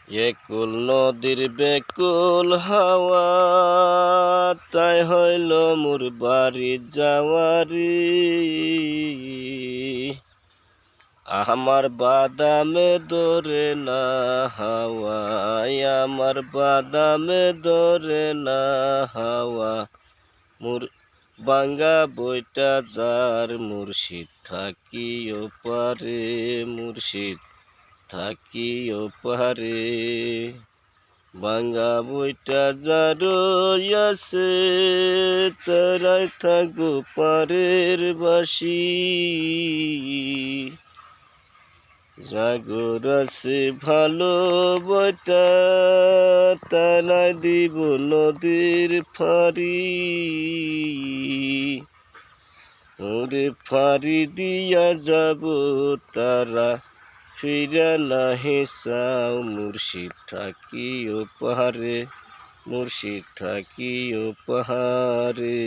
একুল নদীর বেকুল হাওয়া, তাই হইল মোর বাড়ি যাওয়ারি। আমার বাদামে ধরে না হাওয়া, আমার বাদামে ধরে না হাওয়া। মোর বাঙ্গা বইটা যার মুর্শিদ থাকিও পারে, মুর্শিদ থাকিও পারে। বাঙ্গা বইটা যার আছে, তারাই থাকবো পারের বাসি। জাগর আছে ভালো বইটা, তারাই দিব নদীর ফাড়ি। ওরে ফাড়ি দিয়া যাব তারা, ফিরা নাহি চাও। মুর্শিদ থাকিও পাহাড়ে, মুর্শিদ থাকিও পাহাড়ে।